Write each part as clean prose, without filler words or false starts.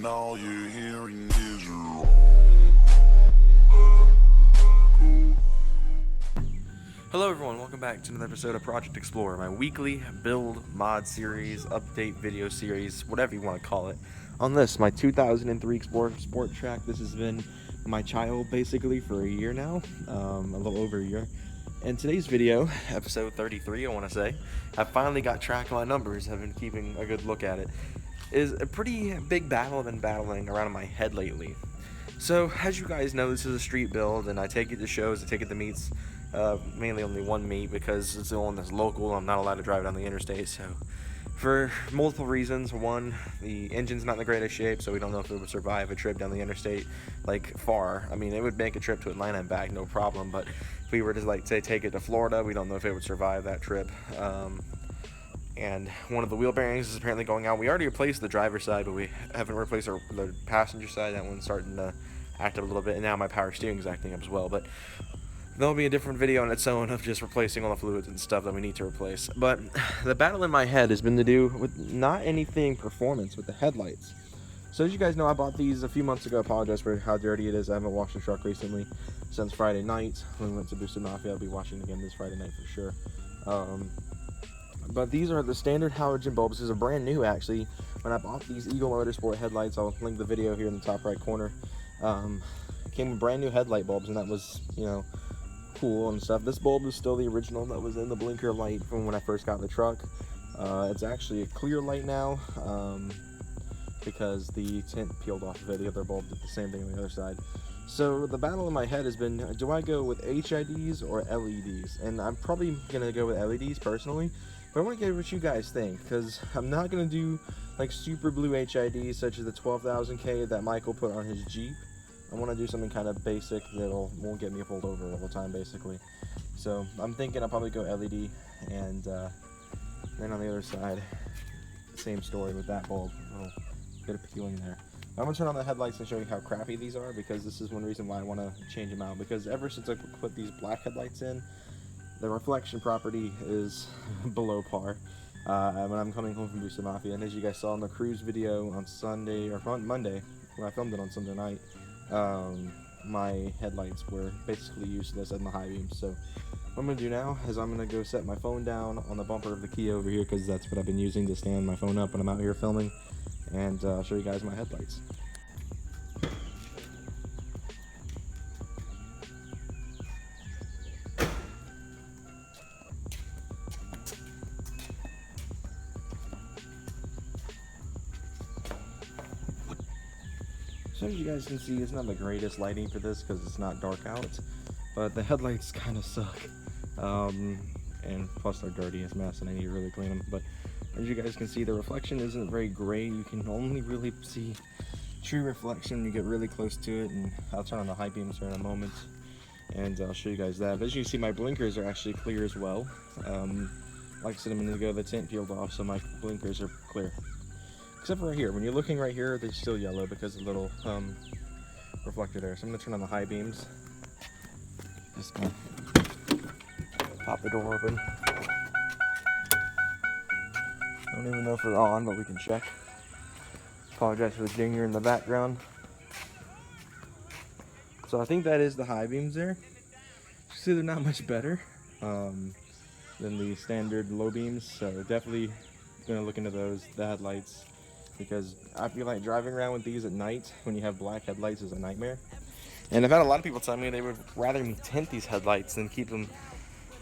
all you're hearing is your Hello everyone, welcome back to another episode of Project Explorer, my weekly build mod series, update video series, whatever you want to call it. On this, my 2003 Explorer Sport Track, this has been my child basically for a year now, a little over a year. And today's video, episode 33 I want to say, I finally got track of my numbers, I've been keeping a good look at it, is a pretty big battle I've been battling around in my head lately. So, as you guys know, this is a street build, and I take it to shows, I take it to meets, mainly only one meet because it's the one that's local. I'm not allowed to drive down the interstate, so for multiple reasons. One, the engine's not in the greatest shape, so we don't know if it would survive a trip down the interstate, like, far. I mean, it would make a trip to Atlanta and back, no problem, but if we were to, like, say, take it to Florida, we don't know if it would survive that trip. And one of the wheel bearings is apparently going out. We already replaced the driver's side, but we haven't replaced the passenger side. That one's starting to act up a little bit, and now my power steering is acting up as well. But there'll be a different video on its own of just replacing all the fluids and stuff that we need to replace. But the battle in my head has been to do with not anything performance, with the headlights. So as you guys know, I bought these a few months ago. I apologize for how dirty it is. I haven't washed the truck recently since Friday night when we went to Boosted Mafia. I'll be washing again this Friday night for sure. But these are the standard halogen bulbs. This is a brand new, actually. When I bought these Eagle Motorsport headlights, I'll link the video here in the top right corner. Came with brand new headlight bulbs, and that was, you know, cool and stuff. This bulb is still the original that was in the blinker light from when I first got the truck. It's actually a clear light now, because the tint peeled off of it. The other bulb did the same thing on the other side. So the battle in my head has been, do I go with HIDs or LEDs? And I'm probably gonna go with LEDs personally, but I want to get what you guys think, because I'm not gonna do like super blue HIDs such as the 12,000K that Michael put on his Jeep. I want to do something kind of basic that won't get me pulled over all the time, basically. So I'm thinking I'll probably go LED, and then on the other side, same story with that bulb. A bit of peeling there. I'm going to turn on the headlights and show you how crappy these are, because this is one reason why I want to change them out. Because ever since I put these black headlights in, the reflection property is below par. When I'm coming home from Boosted Mafia, and as you guys saw in the cruise video on Sunday, or Monday, when I filmed it on Sunday night, my headlights were basically useless in the high beams. So what I'm going to do now is I'm going to go set my phone down on the bumper of the Kia over here, because that's what I've been using to stand my phone up when I'm out here filming, and I'll show you guys my headlights. So as you guys can see, it's not the greatest lighting for this because it's not dark out, but the headlights kind of suck, and plus they're dirty as mess and I need to really clean them. But as you guys can see, the reflection isn't very great. You can only really see true reflection when you get really close to it, and I'll turn on the high beams here in a moment and I'll show you guys that. But as you can see, my blinkers are actually clear as well. Like I said a minute ago, the tint peeled off, so my blinkers are clear. Except for right here. When you're looking right here, they're still yellow because of the little reflector there. So I'm going to turn on the high beams. Just going to pop the door open. I don't even know if they're on, but we can check. Apologize for the dinger in the background. So I think that is the high beams there. You see they're not much better than the standard low beams. So definitely going to look into those, the headlights, because I feel like driving around with these at night when you have black headlights is a nightmare. And I've had a lot of people tell me they would rather me tint these headlights than keep them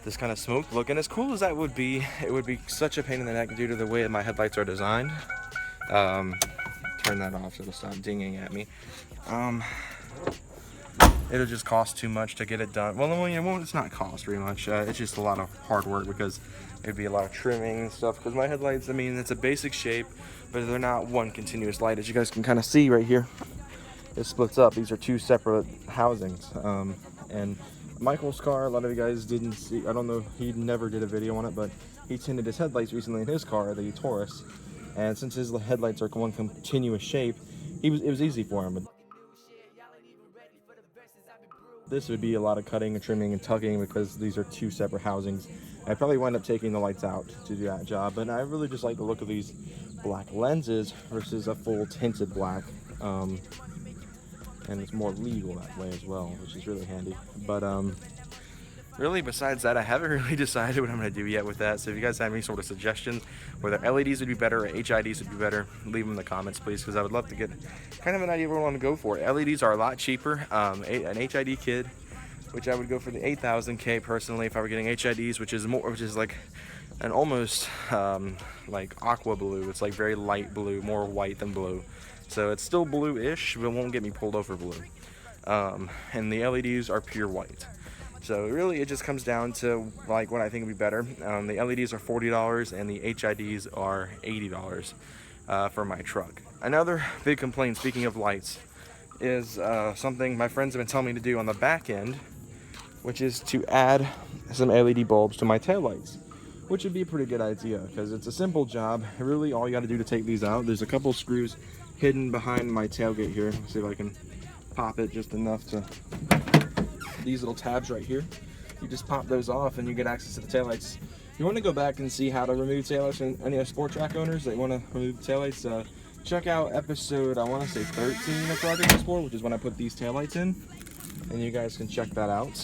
this kind of smoked look. And as cool as that would be, it would be such a pain in the neck due to the way that my headlights are designed. Turn that off so it'll stop dinging at me. It'll just cost too much to get it done. Well, it's not cost very much. It's just a lot of hard work, because it'd be a lot of trimming and stuff. Because my headlights, I mean, it's a basic shape, but they're not one continuous light. As you guys can kind of see right here, it splits up. These are two separate housings. And Michael's car, a lot of you guys didn't see. I don't know, he never did a video on it, but he tinted his headlights recently in his car, the Taurus. And since his headlights are one continuous shape, it was easy for him. But this would be a lot of cutting and trimming and tucking, because these are two separate housings. I'd probably wind up taking the lights out to do that job, but I really just like the look of these black lenses versus a full tinted black and it's more legal that way as well, which is really handy. But really, besides that, I haven't really decided what I'm going to do yet with that. So if you guys have any sort of suggestions, whether LEDs would be better or HIDs would be better, leave them in the comments, please, because I would love to get kind of an idea of what I want to go for. LEDs are a lot cheaper. An HID kit, which I would go for the 8,000K personally if I were getting HIDs, which is like an almost like aqua blue. It's like very light blue, more white than blue. So it's still blue-ish, but it won't get me pulled over blue. And the LEDs are pure white. So really, it just comes down to like what I think would be better. The LEDs are $40 and the HIDs are $80 for my truck. Another big complaint, speaking of lights, is something my friends have been telling me to do on the back end, which is to add some LED bulbs to my taillights, which would be a pretty good idea because it's a simple job. Really, all you got to do to take these out, there's a couple screws hidden behind my tailgate here. Let's see if I can pop it just enough to these little tabs right here. You just pop those off and you get access to the taillights. If you want to go back and see how to remove taillights, and any sport track owners that want to remove taillights, check out episode, I want to say 13 of Project Explore, which is when I put these taillights in, and you guys can check that out.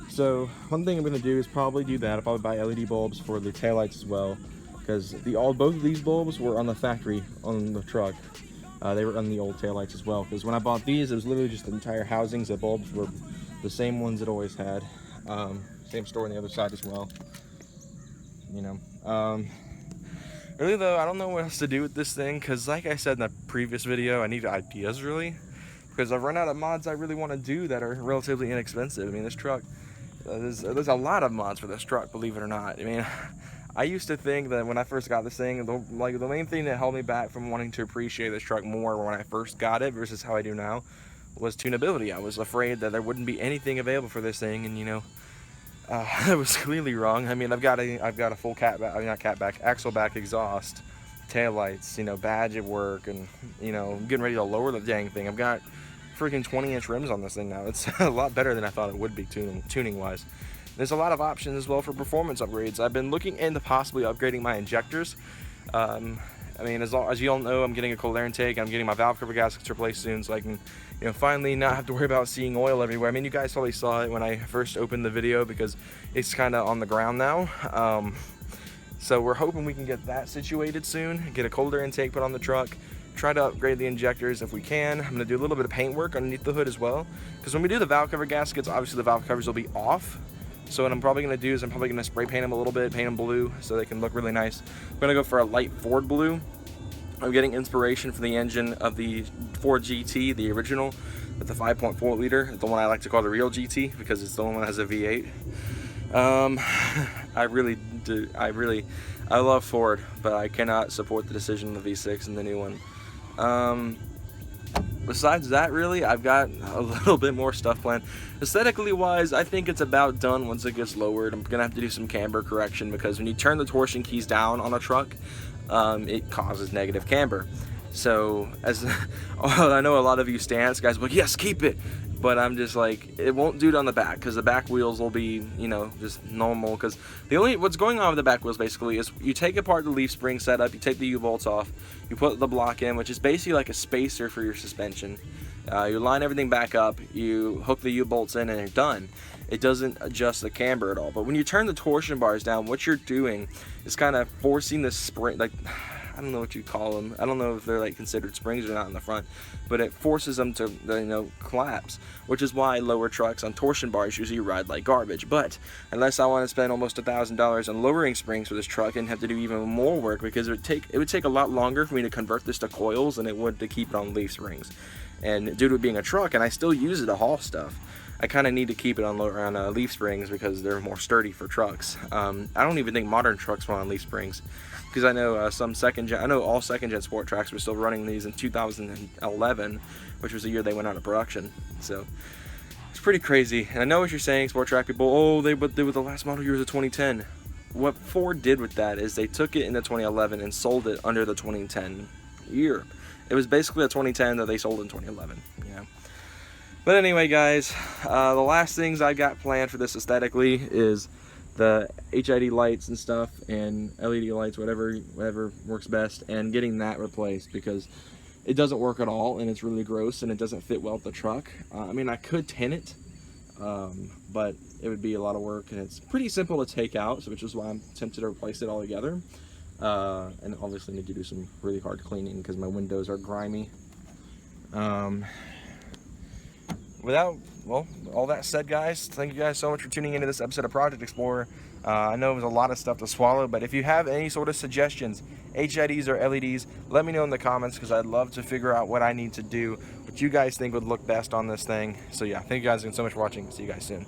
So one thing I'm going to do is probably do that. I'll probably buy LED bulbs for the taillights as well, because both of these bulbs were on the factory on the truck. They were on the old taillights as well, because when I bought these, it was literally just the entire housings. The bulbs were the same ones it always had. Same store on the other side as well. You know, really though, I don't know what else to do with this thing, because like I said in the previous video, I need ideas really, because I've run out of mods I really want to do that are relatively inexpensive. I mean, this truck, there's a lot of mods for this truck, believe it or not. I mean, I used to think that when I first got this thing, the main thing that held me back from wanting to appreciate this truck more when I first got it versus how I do now was tunability. I was afraid that there wouldn't be anything available for this thing, and you know, I was clearly wrong. I mean, I've got a full axle back exhaust, taillights, you know, badge at work, and you know, I'm getting ready to lower the dang thing. I've got freaking 20-inch rims on this thing now. It's a lot better than I thought it would be tuning wise. There's a lot of options as well for performance upgrades. I've been looking into possibly upgrading my injectors. I mean, as you all know, I'm getting a cold air intake. I'm getting my valve cover gaskets replaced soon, so I can, you know, finally not have to worry about seeing oil everywhere. I mean, you guys probably saw it when I first opened the video because it's kind of on the ground now. So we're hoping we can get that situated soon, get a cold air intake put on the truck, try to upgrade the injectors if we can. I'm going to do a little bit of paint work underneath the hood as well, because when we do the valve cover gaskets, obviously the valve covers will be off. So what I'm probably going to do is I'm probably going to spray paint them a little bit, paint them blue so they can look really nice. I'm going to go for a light Ford blue. I'm getting inspiration from the engine of the Ford GT, the original, with the 5.4 liter, the one I like to call the real GT because it's the only one that has a V8. I love Ford, but I cannot support the decision of the V6 and the new one. Besides that, really, I've got a little bit more stuff planned. Aesthetically wise, I think it's about done once it gets lowered. I'm gonna have to do some camber correction because when you turn the torsion keys down on a truck, it causes negative camber. So as I know a lot of you stance guys, but yes, keep it. But I'm just like, it won't do it on the back because the back wheels will be, you know, just normal. Because what's going on with the back wheels basically is you take apart the leaf spring setup, you take the U-bolts off, you put the block in, which is basically like a spacer for your suspension. You line everything back up, you hook the U-bolts in, and you're done. It doesn't adjust the camber at all. But when you turn the torsion bars down, what you're doing is kind of forcing the spring, like, I don't know what you call them. I don't know if they're like considered springs or not in the front, but it forces them to, you know, collapse, which is why lower trucks on torsion bars usually ride like garbage. But unless I want to spend almost $1,000 on lowering springs for this truck and have to do even more work, because it would take a lot longer for me to convert this to coils than it would to keep it on leaf springs. And due to it being a truck, and I still use it to haul stuff, I kind of need to keep it on leaf springs because they're more sturdy for trucks. I don't even think modern trucks run on leaf springs, because I know I know all second-gen sport tracks were still running these in 2011, which was the year they went out of production. So it's pretty crazy. And I know what you're saying, sport track people. Oh, they were the last model year was a 2010. What Ford did with that is they took it in the 2011 and sold it under the 2010 year. It was basically a 2010 that they sold in 2011. Yeah. But anyway, guys, the last things I got planned for this aesthetically is the HID lights and stuff, and LED lights, whatever works best, and getting that replaced, because it doesn't work at all, and it's really gross, and it doesn't fit well with the truck. I mean, I could tin it, but it would be a lot of work, and it's pretty simple to take out, so which is why I'm tempted to replace it all together. And obviously need to do some really hard cleaning because my windows are grimy. Without, well, all that said, guys, thank you guys so much for tuning into this episode of Project Explorer. I know it was a lot of stuff to swallow, but if you have any sort of suggestions, HIDs or LEDs, let me know in the comments, because I'd love to figure out what I need to do, what you guys think would look best on this thing. So yeah, thank you guys again so much for watching. See you guys soon.